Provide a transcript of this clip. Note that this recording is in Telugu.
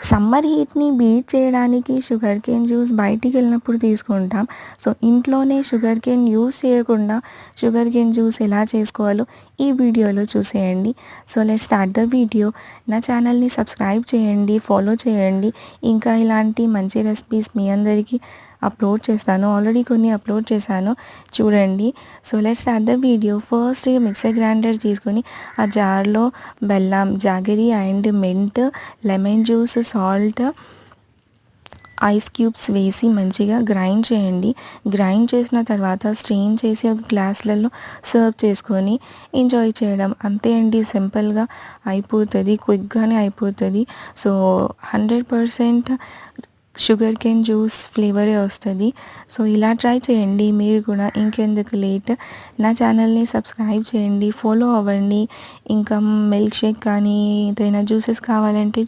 సమ్మర్ హీట్‌ని బీట్ చేయడానికి షుగర్ కేన్ జ్యూస్ బయటికెళ్ళినప్పుడు తీసుకుంటాం. సో, ఇంట్లోనే షుగర్ కేన్ యూజ్ చేయకుండా షుగర్ కేన్ జ్యూస్ ఎలా చేసుకోవాలో ఈ వీడియోలో చూసేయండి. So, let's start the video. నా ఛానల్‌ని సబ్స్క్రైబ్ చేయండి, ఫాలో చేయండి. ఇంకా ఇలాంటి మంచి రెసిపీస్ మీ అందరికీ అప్లోడ్ చేస్తాను. ఆల్రెడీ కొన్ని అప్లోడ్ చేశాను చూడండి. So, let's start the video. First mixer grinder తీసుకొని ఆ జార్‌లో బెల్లం, jaggery and mint, lemon juice, salt, ice cubes వేసి మంచిగా గ్రైండ్ చేయండి. గ్రైండ్ చేసిన తర్వాత స్ట్రెయిన్ చేసి ఒక గ్లాసులలో సర్వ్ చేసుకొని ఎంజాయ్ చేయడం. అంతే అండి, సింపుల్‌గా అయిపోతది. క్విక్‌గానే అయిపోతది. సో, 100% షుగర్ కేన్ జ్యూస్ ఫ్లేవరే వస్తది. సో, ఇలా ట్రై చేయండి మీరు కూడా. ఇంకెందుకు లేట్, నా ఛానల్‌ని సబ్స్క్రైబ్ చేయండి, ఫాలో అవ్వండి. ఇంకా మిల్క్ షేక్ కానీ ఏదైనా జ్యూసెస్ కావాలంటే